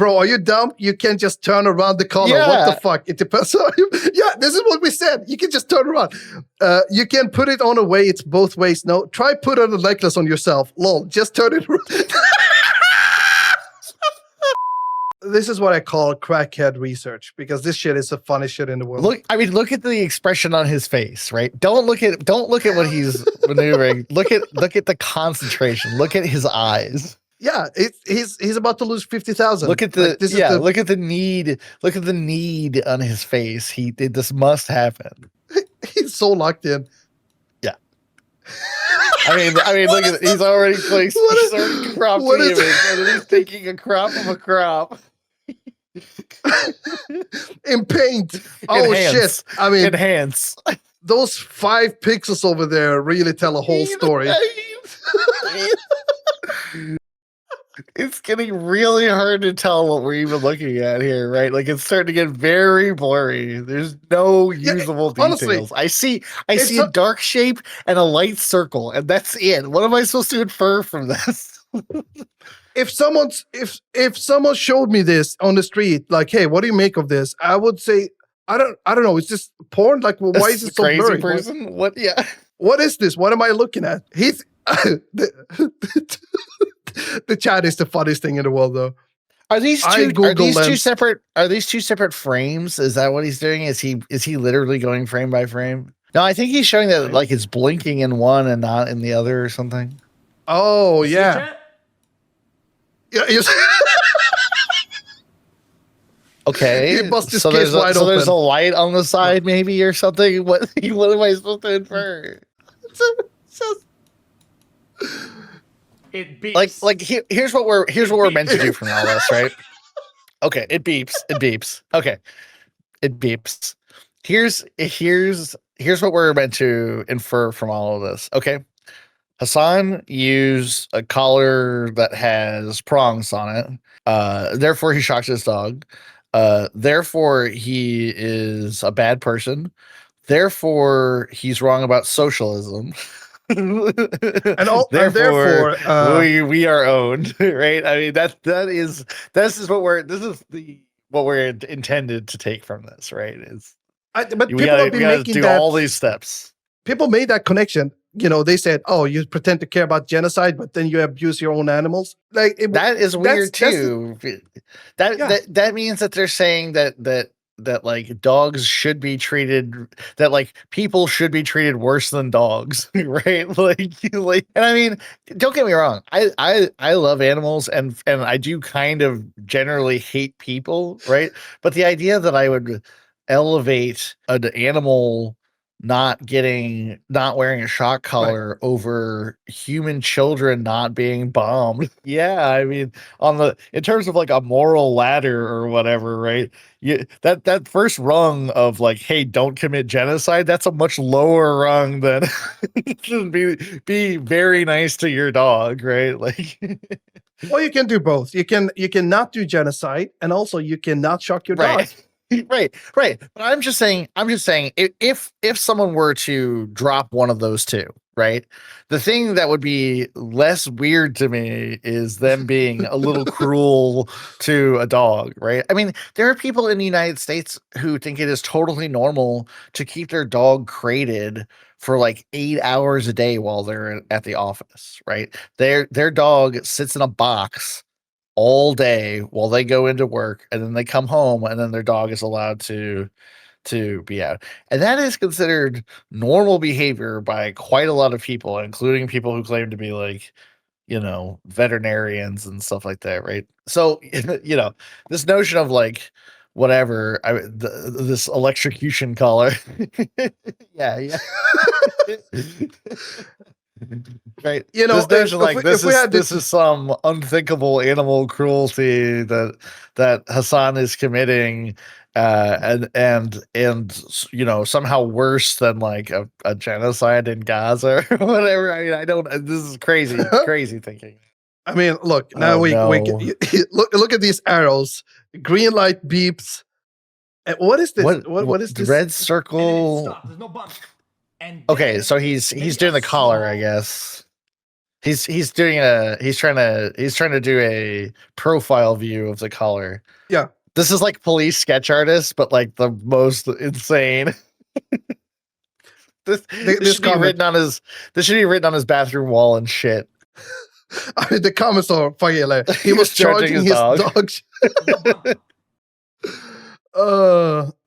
bro, are you dumb? You can't just turn around the collar. Yeah. What the fuck? It depends. Yeah, this is what we said. You can just turn around. You can put it on a way. It's both ways. No, try put on a necklace on yourself. Lol, just turn it around. This is what I call crackhead research, because this shit is the funniest shit in the world. Look at the expression on his face, right? Don't look at what he's maneuvering. Look at the concentration. Look at his eyes. Yeah, he's about to lose 50,000. Look at the look at the need. Look at the need on his face. This must happen. He's so locked in. Yeah. I mean, look at it. He's already like cropped the image, and then he's taking a crop of a crop. In paint. Oh shit. I mean, enhance. Those 5 pixels over there really tell a whole story. It's getting really hard to tell what we're even looking at here, right? Like it's starting to get very blurry. There's no usable details. Honestly, I see a dark shape and a light circle, and that's it. What am I supposed to infer from this? If someone showed me this on the street, like, hey, what do you make of this? I would say, I don't know. It's just porn. Like, well, why is it so blurry? Person? What? Yeah. What is this? What am I looking at? He's the chat is the funniest thing in the world, though. Are these two separate frames? Is that what he's doing? Is he literally going frame by frame? No, I think he's showing that like it's blinking in one and not in the other or something. Oh yeah. Yeah. Okay. So there's a light on the side, maybe, or something. What am I supposed to infer? It beeps. Here's what we're meant to do from all this, right? Okay, it beeps. Okay, it beeps. Here's what we're meant to infer from all of this. Okay, Hasan used a collar that has prongs on it. Therefore, he shocks his dog. Therefore, we are owned, right? I mean, this is what we're intended to take from this, right? But we gotta do all these steps. People made that connection. You know, they said, "Oh, you pretend to care about genocide, but then you abuse your own animals." Like that is weird too. That means that they're saying that like dogs should be treated, that like people should be treated worse than dogs, right? like and I mean, don't get me wrong, I love animals and I do kind of generally hate people, right? But the idea that I would elevate an animal not wearing a shock collar over human children not being bombed. Yeah, I mean, in terms of like a moral ladder or whatever, right? That first rung of like, hey, don't commit genocide, that's a much lower rung than be very nice to your dog, right? Like well, you can do both. You can not do genocide, and also you cannot shock your dog. Right. But I'm just saying, if someone were to drop one of those two, right? The thing that would be less weird to me is them being a little cruel to a dog, right? I mean, there are people in the United States who think it is totally normal to keep their dog crated for like 8 hours a day while they're at the office, right? Their dog sits in a box all day while they go into work, and then they come home, and then their dog is allowed to be out. And that is considered normal behavior by quite a lot of people, including people who claim to be like, you know, veterinarians and stuff like that, right? So, you know, this notion of like, whatever, this electrocution collar. yeah. Right, you know, this is some unthinkable animal cruelty that Hasan is committing, and you know, somehow worse than like a genocide in Gaza or whatever. I mean, this is crazy thinking. I mean, look, now we look at these arrows. Green light beeps. And what is this? What is this? Red circle. There's no bump. Okay, so he's doing the collar, I guess. He's trying to do a profile view of the caller. Yeah. This is like police sketch artist, but like the most insane. This should be written on his. This should be written on his bathroom wall and shit. I mean, the comments are fucking hilarious. He was charging his dog.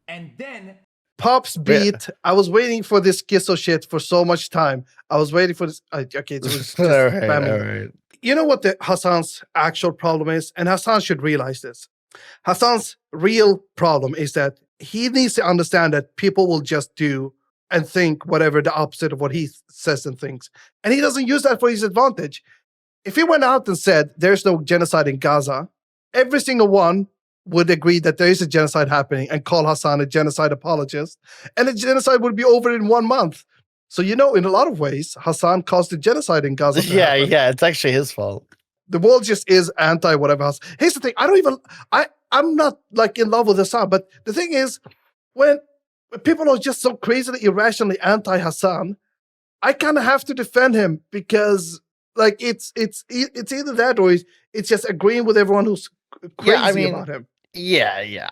And then Pop's beat. I was waiting for this schizo shit for so much time. I was waiting for this. Okay, it was just all right. You know what the Hasan's actual problem is, and Hasan should realize this. Hasan's real problem is that he needs to understand that people will just do and think whatever the opposite of what he says and thinks, and he doesn't use that for his advantage. If he went out and said there's no genocide in Gaza, every single one would agree that there is a genocide happening and call Hasan a genocide apologist, and the genocide would be over in 1 month. So, in a lot of ways, Hasan caused the genocide in Gaza. Yeah, it's actually his fault. The world just is anti whatever. Here's the thing. I'm not like in love with Hasan, but the thing is, when people are just so crazily, irrationally anti Hasan, I kind of have to defend him because like it's either that or it's just agreeing with everyone who's crazy about him. Yeah.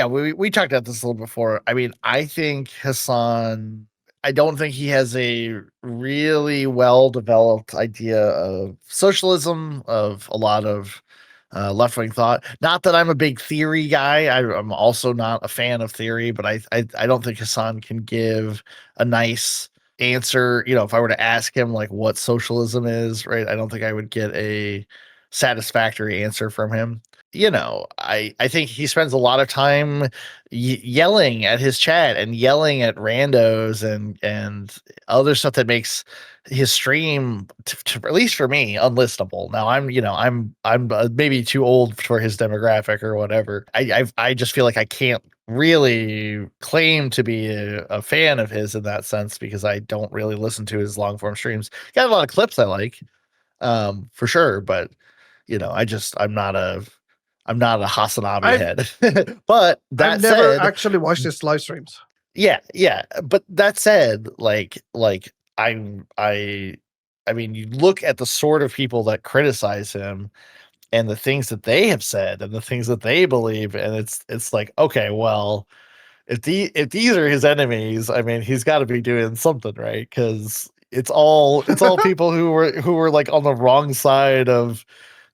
We talked about this a little before. I mean, I think Hasan, I don't think he has a really well-developed idea of socialism, of a lot of left-wing thought. Not that I'm a big theory guy. I'm also not a fan of theory, but I don't think Hasan can give a nice answer. If I were to ask him like what socialism is, right, I don't think I would get a satisfactory answer from him. I think he spends a lot of time yelling at his chat and yelling at randos and other stuff that makes his stream, at least for me, unlistenable. Now I'm maybe too old for his demographic or whatever. I just feel like I can't really claim to be a fan of his in that sense because I don't really listen to his long form streams. Got a lot of clips I like, for sure, but I'm not a Hasanabe head. But I've never actually watched his live streams. Yeah. But that said, like I mean, you look at the sort of people that criticize him and the things that they have said and the things that they believe, and it's like, okay, well, if these are his enemies, I mean, he's got to be doing something right, because it's all people who were like on the wrong side of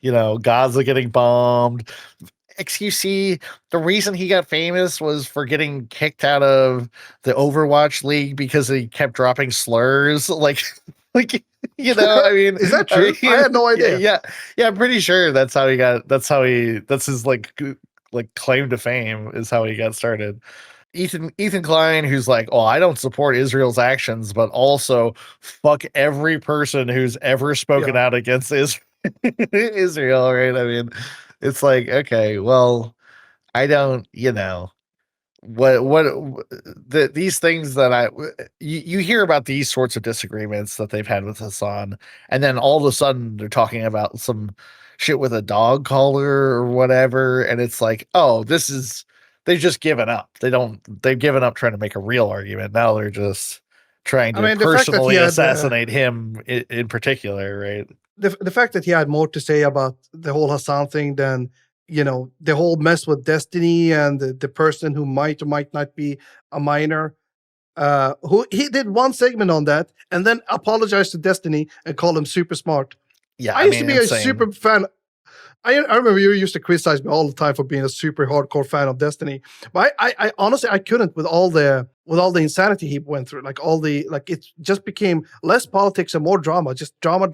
Gaza getting bombed. xQc, the reason he got famous was for getting kicked out of the Overwatch League because he kept dropping slurs. Like, I mean, is that true? I had no idea. Yeah, I'm pretty sure that's his like claim to fame is how he got started. Ethan Klein, who's like, oh, I don't support Israel's actions, but also fuck every person who's ever spoken out against Israel, right? I mean, it's like, okay, well, I don't, these things that you hear about these sorts of disagreements that they've had with Hasan, and then all of a sudden they're talking about some shit with a dog collar or whatever, and it's like, oh, they've just given up. They've given up trying to make a real argument. Now they're just trying to personally assassinate him in particular, right? The fact that he had more to say about the whole Hasan thing than the whole mess with Destiny and the person who might or might not be a minor, who he did one segment on that and then apologized to Destiny and called him super smart. Yeah, I used to be a super fan. I remember you used to criticize me all the time for being a super hardcore fan of Destiny, but I honestly I couldn't with all the insanity he went through, it just became less politics and more drama, just drama.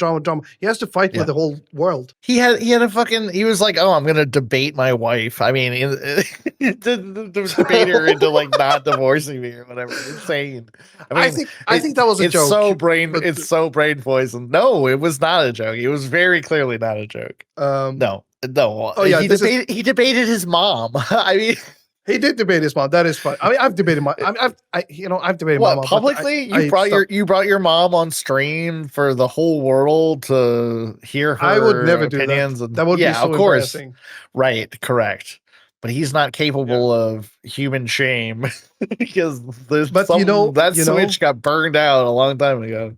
He has to fight with the whole world. He was like, oh, I'm gonna debate my wife. I mean, the debate her into like not divorcing me or whatever. Insane. I think that was a joke. It's so brain poison. No, it was not a joke. It was very clearly not a joke. No. Oh yeah, he debated his mom. I mean, he did debate his mom. That is fun. I mean, I've debated my. I've debated my mom publicly. You brought your mom on stream for the whole world to hear her. I would never do opinions. That would be so embarrassing. Right, correct. But he's not capable of human shame because that switch got burned out a long time ago.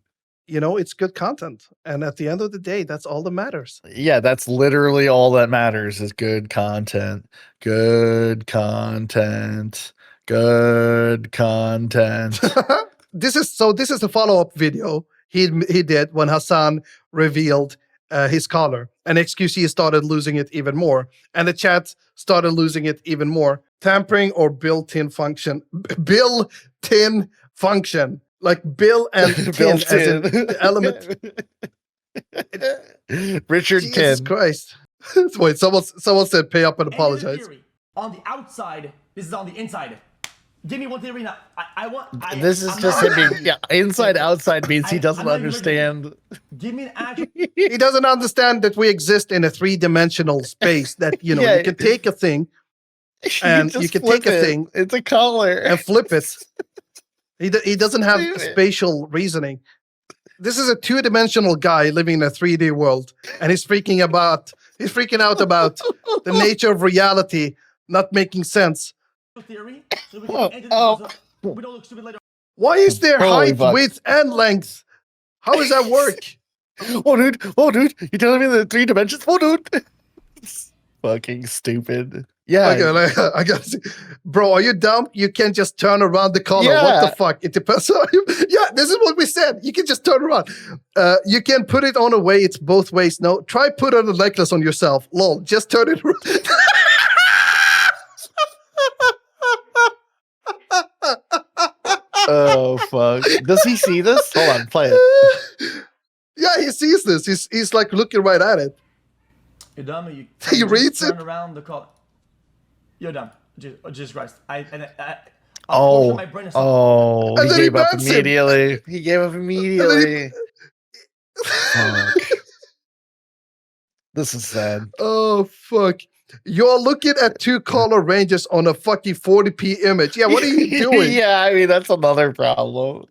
it's good content. And at the end of the day, that's all that matters. Yeah, that's literally all that matters is good content. Good content. Good content. This is the follow-up video he did when Hasan revealed his collar, and xQc started losing it even more, and the chat started losing it even more. Tampering or built-in function, built-in function, like Bill and tin as in the element. Richard Jesus Tin. Christ! Wait, someone said pay up and apologize. On the outside, this is on the inside. Give me one theory now. This is just him being inside outside means he doesn't understand. Give me an actual. He doesn't understand that we exist in a 3-dimensional space. That you can take a thing, and you can take a thing. It's a collar and flip it. He doesn't have spatial reasoning. This is a 2-dimensional guy living in a 3D world, and he's freaking out about the nature of reality not making sense. Theory, so we don't look stupid later. Why is there Holy height, fuck. width, and length? How does that work? Oh, dude, you're telling me the 3 dimensions? Oh, dude. It's fucking stupid. Yeah. Okay, I gotta see. Bro, are you dumb? You can't just turn around the collar. Yeah. What the fuck? It depends on you. Yeah, this is what we said. You can just turn around. You can put it on a way. It's both ways. No, try put on a necklace on yourself. Lol, just turn it around. Oh, fuck. Does he see this? Hold on, play it. Yeah, he sees this. He's like looking right at it. You're dumb. You He reads turn it. around the collar. You're dumb. Jesus Christ. Oh, my brain is he And then he gave up bans him. immediately. He gave up immediately. Fuck. This is sad. Oh, fuck. You're looking at 2 color ranges on a fucking 40p image. Yeah, what are you doing? Yeah, I mean, that's another problem.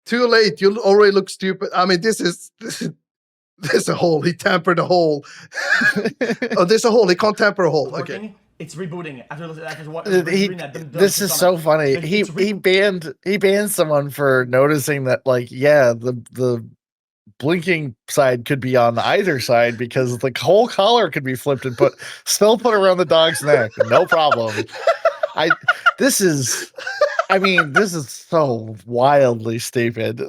Too late. You already look stupid. I mean, there's a hole. He tampered a hole. Oh, there's a hole. He can't tamper a hole. Okay. working. It's rebooting. After what? This is so funny. He banned someone for noticing that, like, yeah, the blinking side could be on either side because the whole collar could be flipped and still put around the dog's neck. No problem. This is so wildly stupid.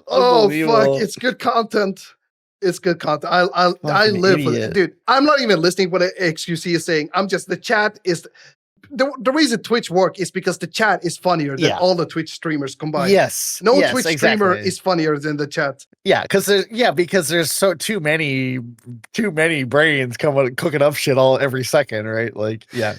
Oh fuck! It's good content. It's good content. I live for it, dude. I'm not even listening what xQc is saying. I'm just the chat is. The reason Twitch work is because the chat is funnier than all the Twitch streamers combined. Yes. No yes, Twitch exactly. streamer is funnier than the chat. Yeah, because there's too many brains cooking up shit every second, right? Like, yeah.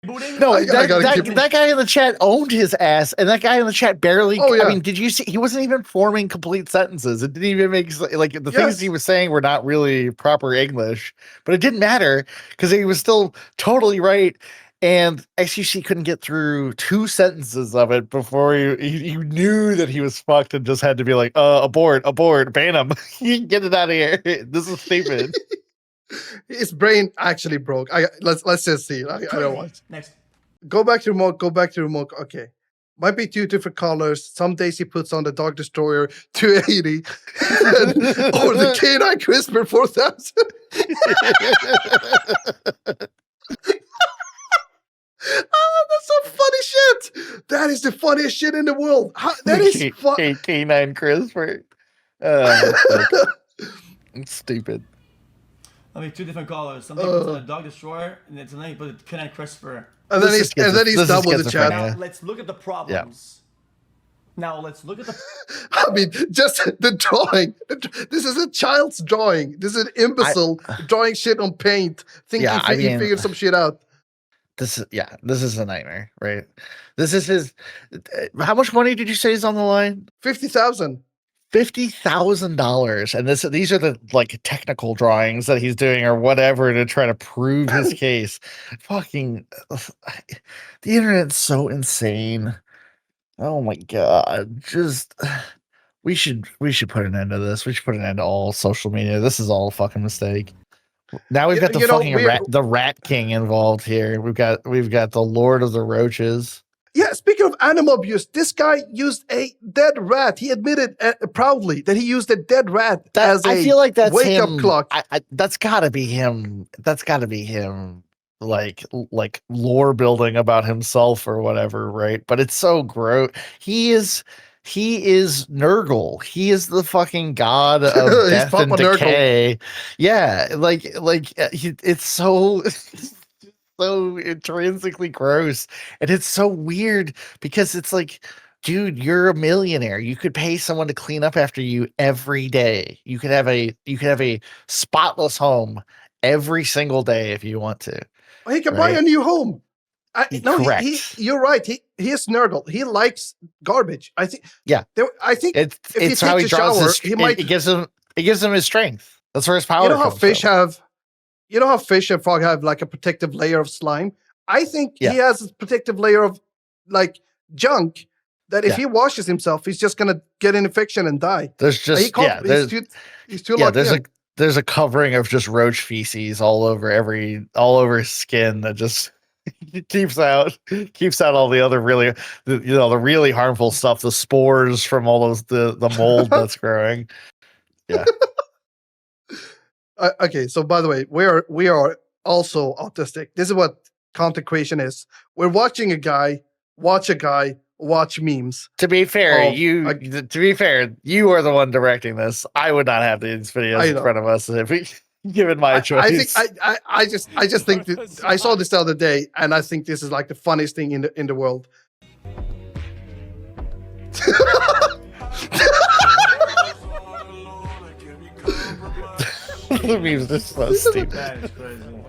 No, that guy in the chat owned his ass, and that guy in the chat barely. Oh, yeah. I mean, did you see? He wasn't even forming complete sentences. It didn't even make the things he was saying were not really proper English, but it didn't matter because he was still totally right. And xQc couldn't get through 2 sentences of it before he knew that he was fucked and just had to be like, abort, ban him. Get it out of here. This is stupid. His brain actually broke. Let's just see. I don't want. Next. Go back to remote. Okay. Might be 2 different colors. Some days he puts on the Dog Destroyer 280 or the K9 Crisper 4000. Oh, that's some funny shit. That is the funniest shit in the world. That is K9 Crisper. It's stupid. I mean, 2 different colors. Something puts on a Dog Destroyer, and then he put a K9 Crisper. And then he's double the chat. Now let's look at the problems. Now let's look at the. I mean, just the drawing. This is a child's drawing. This is an imbecile drawing shit on paint, thinking he figured some shit out. This is a nightmare, right? This is his. How much money did you say is on the line? $50,000. $50,000, and these are the like technical drawings that he's doing or whatever to try to prove his case. Fucking, the internet's so insane. Oh my god! Just we should put an end to this. We should put an end to all social media. This is all a fucking mistake. Now we've got the Rat King involved here. We've got the Lord of the Roaches. Yeah, speaking of animal abuse, this guy used a dead rat. He admitted proudly that he used a dead rat as I feel like that's wake-up him. clock. That's got to be him. That's got to be him. Like lore building about himself or whatever, right? But it's so gross. He is Nurgle. He is the fucking god of He's death and Papa Nurgle. decay. Yeah, it's so so intrinsically gross, and it's so weird because it's like, dude, you're a millionaire. You could pay someone to clean up after you every day. You could have a spotless home every single day if you want to. He can buy a new home. Correct. You're right. He is Nurgle. He likes garbage. I think. Yeah. I think it's how he draws his. It gives him his strength. That's where his power. You know how comes fish from. have. You know how fish and frog have like a protective layer of slime. I think he has a protective layer of like junk that if he washes himself, he's just gonna get an infection and die. There's just he's too locked in. There's a covering of just roach feces all over his skin that just keeps out all the other the really harmful stuff, the spores from all those the mold that's growing. Yeah. Okay, so by the way, we are also autistic. This is what content creation is. We're watching a guy watch memes. To be fair, you are the one directing this. I would not have these videos in front of us if we given my choice. I just think that I saw this the other day, and I think this is like the funniest thing in the world. The memes are so stupid. That is crazy.